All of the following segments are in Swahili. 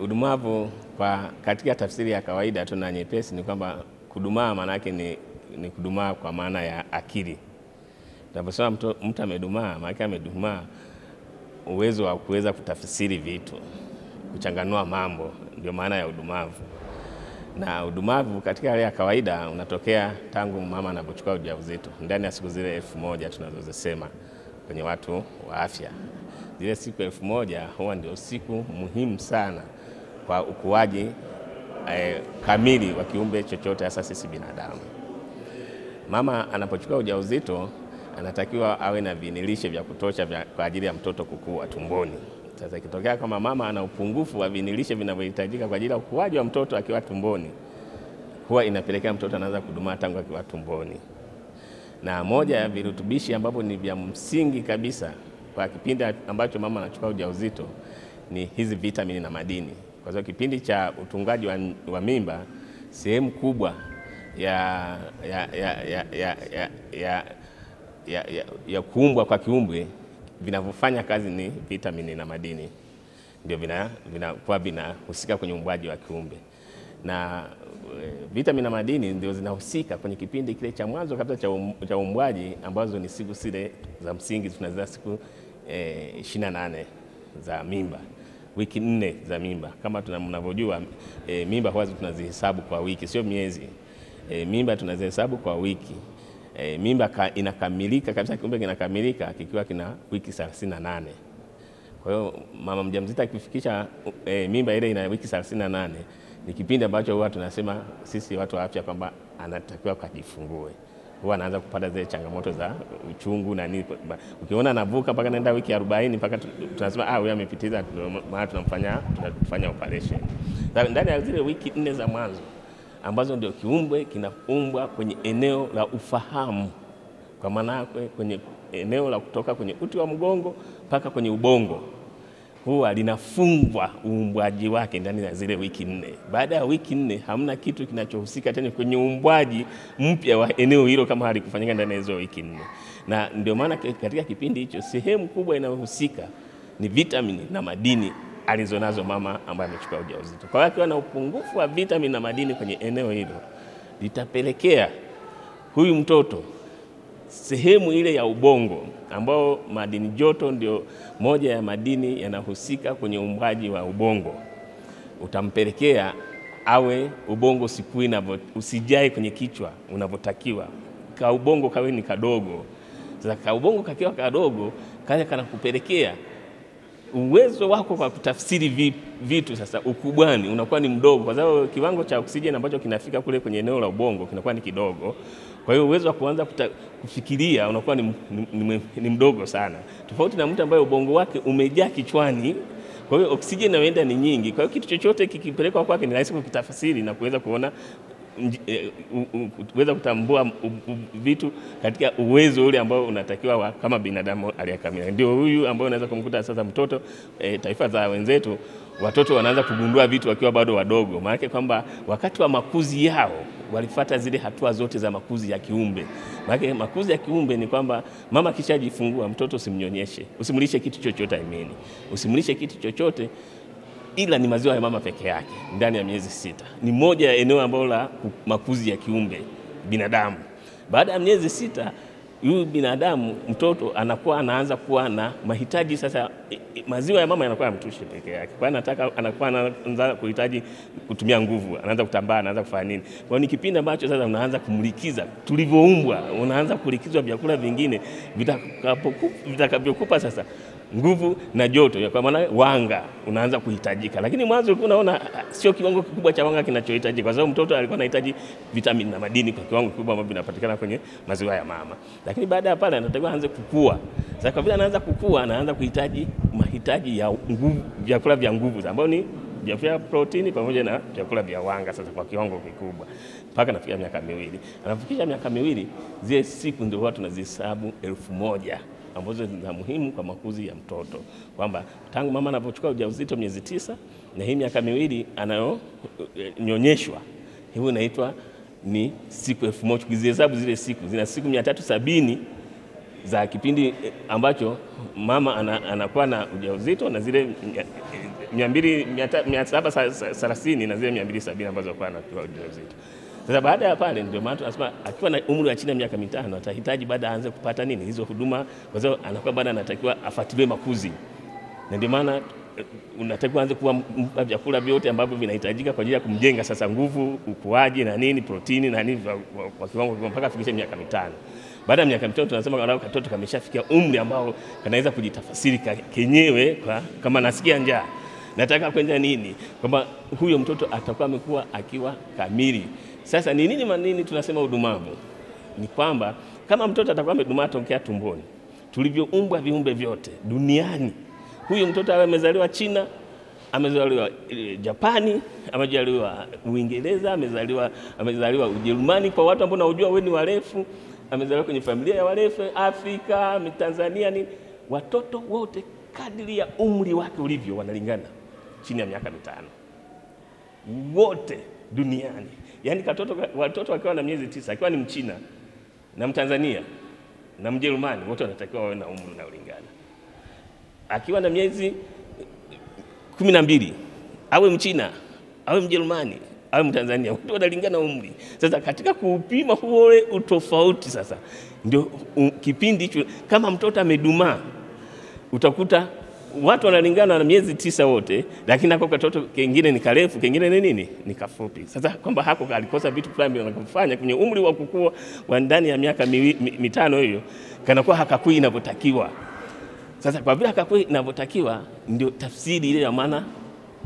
Udumavu kwa katika tafsiri ya kawaida tu na nyepesi ni kwamba kudumaa maana yake ni kudumaa kwa maana ya akili. Tunaposema mtu amedumaa, maana yake amedumaa uwezo wa kuweza kutafsiri vitu, kuchanganua mambo, ndio maana ya udumavu. Na udumavu katika hali ya kawaida unatokea tangu mama anapochukua ujauzito, ndani ya siku zile 1000 tunazozisema kwenye watu wa afya. Zile siku 1000 huwa ndio siku muhimu sana kwa ukuaji kamili wa kiumbe chochote, hasa sisi binadamu. Mama anapochukua ujauzito anatakiwa awe na vinilishe vya kutosha kwa ajili ya mtoto kukua tumboni. Sasa ikitokea kama mama ana upungufu wa vinilishe vinavyohitajika kwa ajili ya ukuaji wa mtoto akiwa tumboni, huwa inapelekea mtoto anaanza kudumaa tangu akiwa tumboni. Na moja ya virutubishi ambavyo ni vya msingi kabisa kwa kipindi ambacho mama anachukua ujauzito ni hizi vitamini na madini. Kwa sababu kipindi cha utungaji wa mimba, sehemu kubwa ya kuumbwa kwa kiumbe vinavyofanya kazi ni vitamini na madini, ndio vinakuwa vinahusika kwenye uumbaji wa kiumbe. Na vitamini na madini ndio zinahusika kwenye kipindi kile cha mwanzo kabisa cha uumbaji, ambazo ni siku zile za msingi, tunazita siku 28 za mimba, wiki 4 za mimba. Kama mnavyojua, mimba huwa tunazihesabu kwa wiki, sio miezi. Mimba tunazihesabu kwa wiki. Mimba inakamilika kabisa, kiumbe kinakamilika kikiwa kina wiki 38. Kwa hiyo mama mjamzito akifikisha mimba ile ina wiki 38, ni kipindi ambacho huwa tunasema sisi watu wa afya kwamba anatakiwa kujifungue. Huwa anaanza kupata zile changamoto za uchungu na nini. Ukiona anavuka mpaka naenda wiki 40 mpaka tunasema huyu amepitiza, maana tunafanya operation. Ndani ya zile wiki 4 za mwanzo ambazo ndio kiumbe kinaumbwa kwenye eneo la ufahamu, kwa maana kwenye eneo la kutoka kwenye uti wa mgongo mpaka kwenye ubongo, huwa linafungwa uumbwaji wake ndani ya zile wiki 4. Baada ya wiki 4 hamna kitu kinachohusika tena kwenye uumbwaji mpya wa eneo hilo kama halikufanyika ndani ya hizo wiki 4. Na ndio maana katika kipindi hicho sehemu kubwa inayohusika ni vitamini na madini alizonazo mama ambaye amechukua ujauzito. Kwa hiyo akiwa na upungufu wa vitamini na madini kwenye eneo hilo, litapelekea huyu mtoto sehemu ile ya ubongo, ambao madini joto ndio moja ya madini yanahusika kwenye uumbaji wa ubongo, utampelekea awe ubongo siku usijai kwenye kichwa unavyotakiwa. Ka ubongo kawe ni kadogo. Sasa ka ubongo kakiwa kadogo, kale kanakupelekea uwezo wako kwa kutafsiri vitu sasa ukubwani unakuwa ni mdogo, kwa sababu kiwango cha oksijeni ambacho kinafika kule kwenye eneo la ubongo kinakuwa ni kidogo. Kwa hiyo uwezo wa kuanza kufikiria unakuwa ni mdogo sana, tofauti na mtu ambaye ubongo wake umejaa kichwani. Kwa hiyo oksijeni inayoenda ni nyingi, kwa hiyo kitu chochote kikipelekwa kwake ni rahisi kukitafsiri na kuweza kuona, kuweza kutambua vitu katika uwezo ule ambao unatakiwa kama binadamu aliyekamilika. Ndio huyu ambao unaweza kumkuta sasa mtoto, taifa za wenzetu, watoto wanaanza kugundua vitu wakiwa bado wadogo. Maana kwamba wakati wa makuzi yao walifuata zile hatua zote za makuzi ya kiumbe. Maana makuzi ya kiumbe ni kwamba mama kishajifungua, mtoto usimnyonyeshe, usimlishe kitu chochote ameni, usimlishe kitu chochote ila ni maziwa ya mama peke yake ndani ya miezi 6. Ni moja ya eneo ambalo la makuzi ya kiumbe binadamu. Baada ya miezi 6, huyu binadamu mtoto anaanza kuwa na mahitaji sasa. Maziwa ya mama yanakuwa yamtoshi peke yake, kwa anaanza kuhitaji kutumia nguvu, anaanza kutambaa, anaanza kufanya nini. Kwa ni kipindi ambacho sasa unaanza kumlikiza tulivyoumbwa, unaanza kulikizwa vyakula vingine vitakavyokupa sasa nguvu na joto, kwa maana wanga unaanza kuhitajika. Lakini mwanzo ulikuwa unaona sio kiwango kikubwa cha wanga kinachohitajika, kwa sababu mtoto alikuwa anahitaji vitamini na madini kwa kiwango kikubwa ambavyo vinapatikana kwenye maziwa ya mama. Lakini baada ya pale anatakiwa aanze kukua. Sasa kwa vile anaanza kukua, anaanza kuhitaji mahitaji ya nguvu, vyakula vya nguvu ambao ni vyakula protini pamoja na vyakula vya wanga, sasa kwa kiwango kikubwa mpaka anafikia miaka 2. Anafikisha miaka 2, zile siku ndio watu tunazihesabu 1000 ambazo ni muhimu kwa makuzi ya mtoto, kwamba tangu mama anapochukua ujauzito miezi 9 na hii miaka 2 anayonyonyeshwa, hiyo inaitwa ni siku 1000. Tukizihesabu zile siku, zina siku 370 za kipindi ambacho mama anakuwa na ujauzito, na zile 730 na zile 270 ambazo kwa anapewa ujauzito. Sasa baada ya pale ndio maana tunasema akiwa na umri wa chini ya miaka 5 atahitaji baada aanze kupata nini hizo huduma, kwa sababu anakuwa baada anatakiwa afuatiliwe makuzi. Na ndio maana unatakiwa aanze kuwa vyakula vyote ambavyo vinahitajika kwa ajili ya kumjenga sasa nguvu, ukuaji na nini, protini na nini kwa kiwango mpaka afikishe miaka 5. Baada ya miaka 5 tunasema angalau katoto kameshafikia umri ambao kanaweza kujitafasiri kenyewe kwa kama nasikia njaa, nataka kwenda nini, kwamba huyo mtoto atakuwa amekuwa akiwa kamili. Sasa ni nini tunasema udumavu? Ni kwamba kama mtoto atakuwa amedumaa tokea tumboni, tulivyoumbwa viumbe vyote duniani, huyo mtoto awe amezaliwa China, amezaliwa Japani, amezaliwa Uingereza, amezaliwa Ujerumani, kwa watu ambao unajua wewe ni warefu, amezaliwa kwenye familia ya warefu, Afrika, Tanzania nini, watoto wote kadiri ya umri wake ulivyo wanalingana chini ya miaka 5. Wote duniani. Yaani watoto wakiwa na miezi 9, akiwa ni Mchina na Mtanzania na Mjerumani, wote wanatakiwa wawe na umri unaolingana. Akiwa na miezi 12, awe Mchina, awe Mjerumani, awe Mtanzania, wote wanalingana umri. Sasa katika kupima huo utofauti sasa ndio kipindi hicho, kama mtoto amedumaa utakuta watu wanalingana na miezi 9 wote, lakini hako katoto kingine ni karefu, kingine ni kafupi. Sasa kwamba hako alikosa vitu fulani vinakufanya kwenye umri wa kukua wa ndani ya miaka 5 hiyo kanakuwa hakakui inavyotakiwa. Sasa kwa vile hakakui inavyotakiwa ndio tafsiri ile ya maana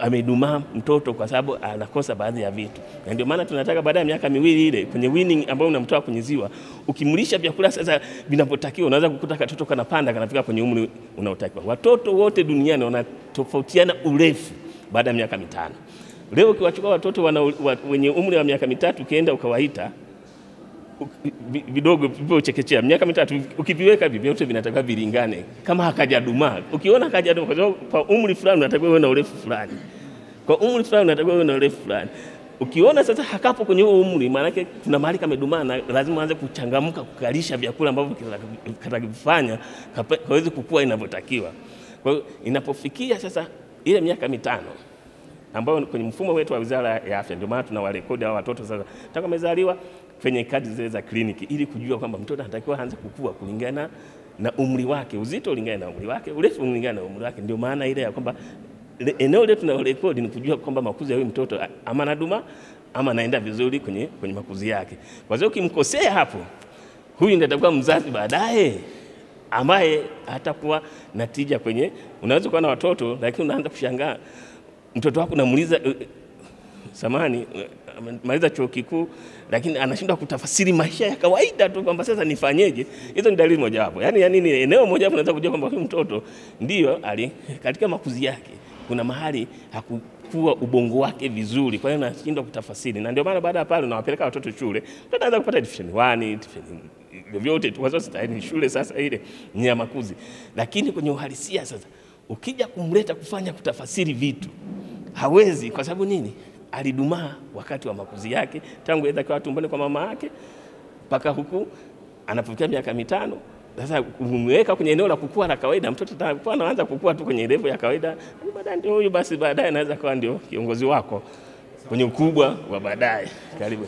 amedumaa mtoto, kwa sababu anakosa baadhi ya vitu. Na ndio maana tunataka baada ya miaka 2 ile kwenye weaning ambayo unamtoa kwenye ziwa, ukimlisha vyakula sasa vinavyotakiwa, unaweza kukuta katoto kanapanda kanafika kwenye umri unaotakiwa. Watoto wote duniani wanatofautiana urefu baada ya miaka 5. Leo ukiwachukua watoto wenye umri wa miaka 3 ukienda ukawaita vidogo vivyo chekechea miaka 3, ukiviweka vyote vinatakiwa vilingane kama hakajadumaa. Ukiona hakajadumaa, kwa sababu kwa umri fulani unatakiwa uwe na urefu fulani, kwa umri fulani unatakiwa uwe na urefu fulani. Ukiona sasa hakapo kwenye huo umri, maana yake kuna mahali kamedumaa na lazima aanze kuchangamka kukalisha vyakula ambavyo katakifanya kaweze kukua inavyotakiwa. Kwa hiyo inapofikia sasa ile miaka 5 ambao kwenye mfumo wetu wa Wizara ya Afya, ndio maana tunawarekodi hao watoto sasa tangu wamezaliwa kwenye kadi zile za kliniki, ili kujua kwamba mtoto anatakiwa aanze kukua kulingana na umri wake, uzito ulingana na umri wake, urefu ulingana na umri wake. Ndio maana ile ya kwamba eneo letu tunarekodi ni kujua kwamba makuzi ya huyu mtoto ama anaduma ama anaenda vizuri kwenye makuzi yake. Kwa sababu ukimkosea hapo, huyu ndiye atakuwa mzazi baadaye ambaye hatakuwa na tija kwenye. Unaweza kuwa na watoto lakini unaanza kushangaa mtoto wako unamuuliza samani maliza chuo kikuu, lakini anashindwa kutafasiri maisha ya kawaida tu kwamba sasa nifanyeje. Hizo ni dalili moja wapo. Yaani ni eneo moja hapo unaweza kujua kwamba huyu mtoto ndio katika makuzi yake kuna mahali hakukua ubongo wake vizuri, kwa hiyo anashindwa kutafasiri. Na ndio maana baada ya pale unawapeleka watoto shule, mtoto anaanza kupata division 1, division vyote tu, kwa sababu shule sasa ile ni ya makuzi. Lakini kwenye uhalisia sasa ukija kumleta kufanya kutafasiri vitu hawezi, kwa sababu nini? Alidumaa wakati wa makuzi yake tangu aidha kwa tumboni kwa mama yake mpaka huku anapofikia miaka 5. Sasa umeweka kwenye eneo la kukua la kawaida, mtoto atakuwa anaanza kukua tu kwenye level ya kawaida, baadaye ndio huyu basi baadaye anaweza kuwa ndio kiongozi wako kwenye ukubwa wa baadaye. Karibu.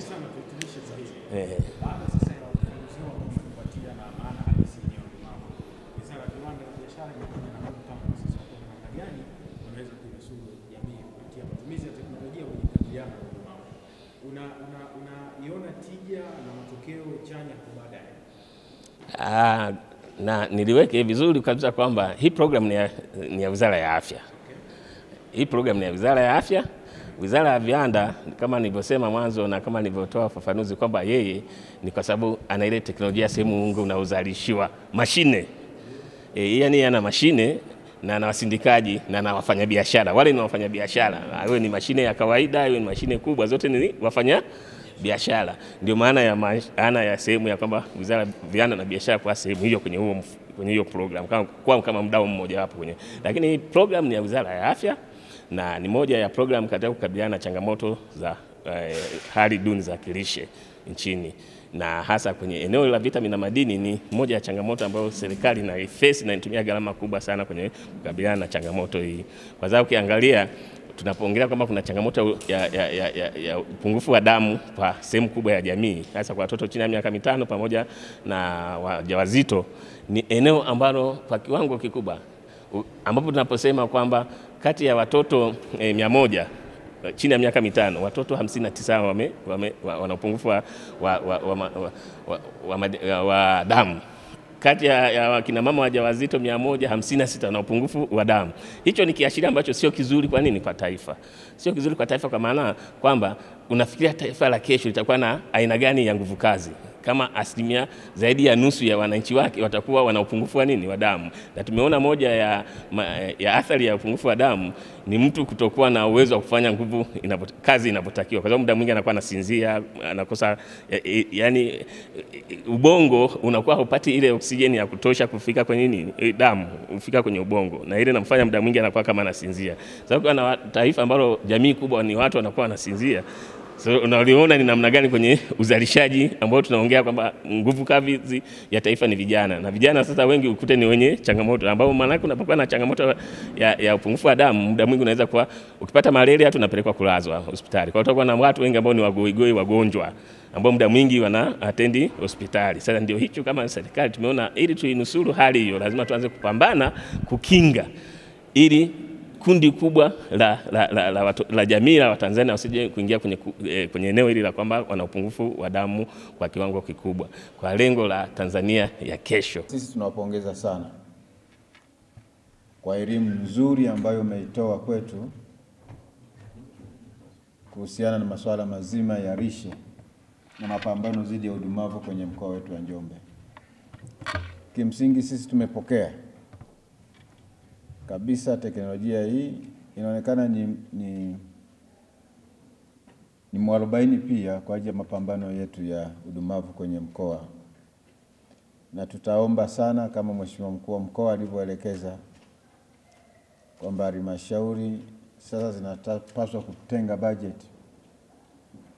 Unaiona tija na matokeo chanya kwa baadaye? Na niliweke vizuri kabisa kwamba hii program ni ya Wizara ya Afya. Hii program ni ya Wizara ya Afya. Wizara ya Viwanda kama nilivyosema mwanzo na kama nilivyotoa ufafanuzi kwamba yeye ni kwa sababu ana ile teknolojia sehemu unga unaozalishiwa mashine. Yaani ana mashine na na wasindikaji na na wafanyabiashara. Wale ni wafanyabiashara. Iwe ni mashine ya kawaida, iwe ni mashine kubwa, zote ni wafanya biashara. Ndio maana ya sehemu ya kwamba Wizara ya Viwanda na Biashara kwa sehemu hiyo kwenye hiyo program kama mdau mmoja wapo kwenye. Lakini program ni ya Wizara ya Afya na ni moja ya program katika kukabiliana na changamoto za hali duni za kilishe nchini, na hasa kwenye eneo la vitamini na madini ni moja ya changamoto ambayo serikali na face na inatumia gharama kubwa sana kwenye kukabiliana na changamoto hii. Kwa sababu ukiangalia tunapoongelea kwamba kuna changamoto ya upungufu wa damu kwa sehemu kubwa ya jamii, hasa kwa watoto chini ya miaka 5 pamoja na wajawazito, ni eneo ambalo kwa kiwango kikubwa, ambapo tunaposema kwamba kati ya watoto 100 chini ya miaka 5, watoto 59 wana upungufu wa damu. Kati ya kina mama wajawazito 156 na upungufu wa damu. Hicho ni kiashiria ambacho sio kizuri. Kwa nini? Kwa taifa. Sio kizuri kwa taifa kwa maana kwamba unafikiria taifa la kesho litakuwa na aina gani ya nguvu kazi kama asilimia zaidi ya nusu ya wananchi wake watakuwa wana upungufu wa nini? Wa damu. Na tumeona moja ya athari ya upungufu wa damu ni mtu kutokuwa na uwezo wa kufanya kazi inapotakiwa, kwa sababu muda mwingi anakuwa anasinzia, anakosa yani ubongo unakuwa hupati ile oksijeni ya kutosha kufika kwenye nini? Damu kufika kwenye ubongo, na ile inamfanya muda mwingi anakuwa kama anasinzia. Sababu kuna taifa ambalo jamii kubwa ni watu wanakuwa wanasinzia. So unaliona ni namna gani kwenye uzalishaji ambao tunaongea kwamba nguvu kazi ya taifa ni vijana, na vijana sasa wengi ukute ni wenye changamoto, ambao maana yake unapokuwa na changamoto ya upungufu wa damu, muda mwingi unaweza kuwa ukipata malaria tunapelekwa kulazwa hospitali. Kwa hiyo na watu wengi ambao ni wagoigoi, wagonjwa ambao muda mwingi wana atendi hospitali. Sasa ndio hicho, kama serikali tumeona ili tuinusuru hali hiyo lazima tuanze kukinga ili kundi kubwa la jamii la Watanzania wasije kuingia kwenye eneo hili la kwamba wana upungufu wa damu kwa kiwango kikubwa, kwa lengo la Tanzania ya kesho. Sisi tunawapongeza sana kwa elimu nzuri ambayo umeitoa kwetu kuhusiana na masuala mazima ya lishe na mapambano dhidi ya udumavu kwenye mkoa wetu wa Njombe. Kimsingi sisi tumepokea kabisa teknolojia hii, inaonekana ni mwarobaini pia kwa ajili ya mapambano yetu ya udumavu kwenye mkoa. Na tutaomba sana kama Mheshimiwa Mkuu wa Mkoa alivyoelekeza kwamba halmashauri sasa zinapaswa kutenga bajeti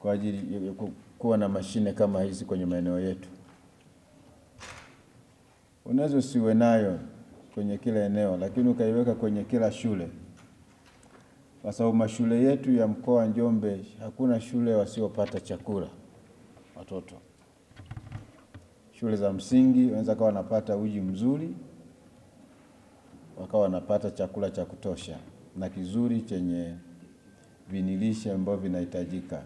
kwa ajili ya kuwa na mashine kama hizi kwenye maeneo yetu. Unaweza usiwe nayo kwenye kila eneo, lakini ukaiweka kwenye kila shule, kwa sababu mashule yetu ya mkoa wa Njombe hakuna shule wasiopata chakula watoto. Shule za msingi wanaweza kuwa wanapata uji mzuri, wakawa wanapata chakula cha kutosha na kizuri chenye vinilishe ambavyo vinahitajika.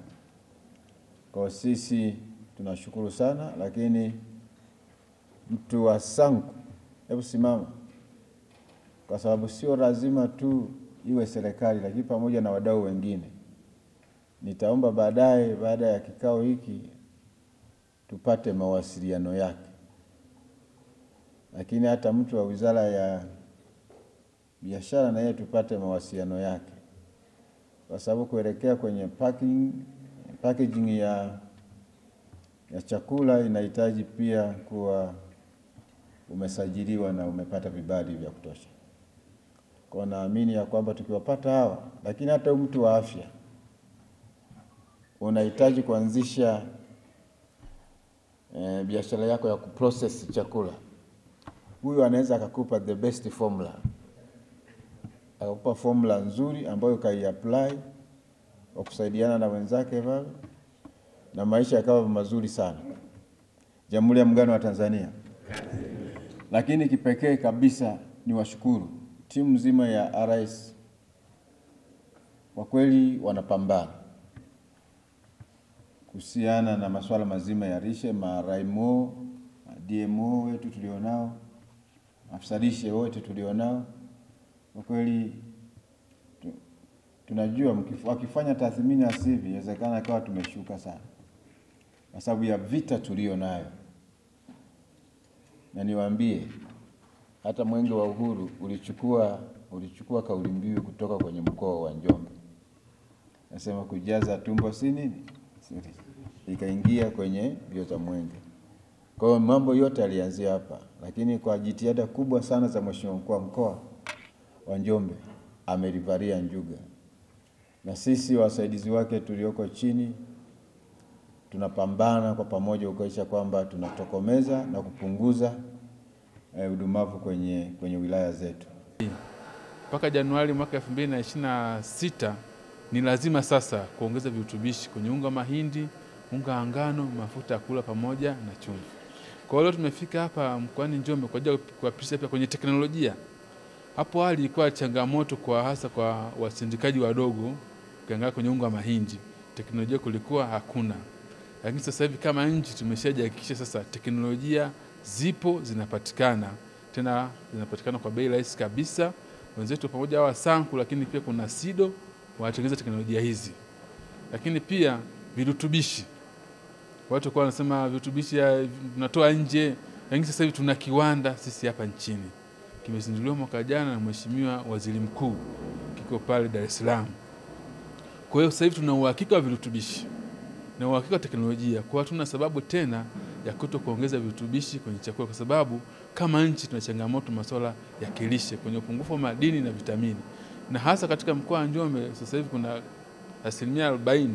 Kwa sisi tunashukuru sana, lakini mtu wa Sanku, hebu simama, kwa sababu sio lazima tu iwe serikali, lakini pamoja na wadau wengine. Nitaomba baadaye, baada ya kikao hiki, tupate mawasiliano yake, lakini hata mtu wa Wizara ya Biashara na yeye tupate mawasiliano yake, kwa sababu kuelekea kwenye packaging ya chakula inahitaji pia kuwa umesajiliwa na umepata vibali vya kutosha. Kwa naamini ya kwamba tukiwapata hawa, lakini hata mtu wa afya unahitaji kuanzisha biashara yako ya kuprocess chakula, huyu anaweza akakupa the best formula, akakupa formula nzuri ambayo kai-apply kwa kusaidiana na wenzake wale, na maisha yakawa mazuri sana. Jamhuri ya Muungano wa Tanzania. Lakini kipekee kabisa ni washukuru timu nzima ya RS, kwa kweli wanapambana kuhusiana na masuala mazima ya lishe, MARAIMO, DMO wetu tulionao, afisa lishe wote tulionao. Kwa kweli tunajua wakifanya tathmini asivi inawezekana kawa tumeshuka sana kwa sababu ya vita tulionayo. Na niwaambie hata Mwenge wa Uhuru ulichukua kauli mbiu kutoka kwenye mkoa wa Njombe. Nasema kujaza tumbo si nini? Ikaingia kwenye mbio za Mwenge. Kwa hiyo mambo yote yalianzia hapa, lakini kwa jitihada kubwa sana za Mheshimiwa Mkuu wa Mkoa wa Njombe, amerivalia njuga. na sisi wasaidizi wake tulioko chini tunapambana kwa pamoja kuhakikisha kwamba tunatokomeza na kupunguza udumavu kwenye wilaya zetu. Mpaka Januari mwaka 2026 ni lazima sasa kuongeza virutubishi kwenye unga mahindi, unga wa ngano, mafuta ya kula pamoja na chumvi. Kwa hiyo tumefika hapa mkoani Njombe kwa ajili ya kuwapitisha pia kwenye teknolojia. Hapo awali ilikuwa changamoto hasa kwa wasindikaji wadogo kuangalia kwenye unga wa mahindi. Teknolojia kulikuwa hakuna. Lakini sasa hivi kama nchi tumeshajihakikisha sasa teknolojia zipo, zinapatikana. Tena zinapatikana kwa bei rahisi kabisa. Wenzetu pamoja hawa Sanku, lakini pia kuna SIDO wanatengeneza teknolojia hizi. Lakini pia virutubishi. Watu kwa wanasema virutubishi tunatoa nje, lakini sasa hivi tuna kiwanda sisi hapa nchini. Kimezinduliwa mwaka jana na Mheshimiwa Waziri Mkuu, kiko pale Dar es Salaam. Kwa hiyo sasa hivi tuna uhakika wa virutubishi na uhakika wa teknolojia. Kwa hiyo hatuna sababu tena ya kuongeza virutubishi kwenye chakula, kwa sababu kama nchi tuna changamoto masuala ya kilishe kwenye upungufu wa madini na vitamini. Na hasa katika mkoa wa Njombe sasa hivi kuna 40%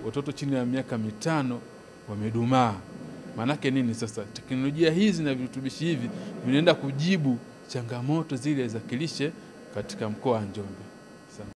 watoto chini ya miaka 5 wamedumaa. Maanake nini sasa? Teknolojia hizi na virutubishi hivi vinaenda kujibu changamoto zile za kilishe katika mkoa wa Njombe.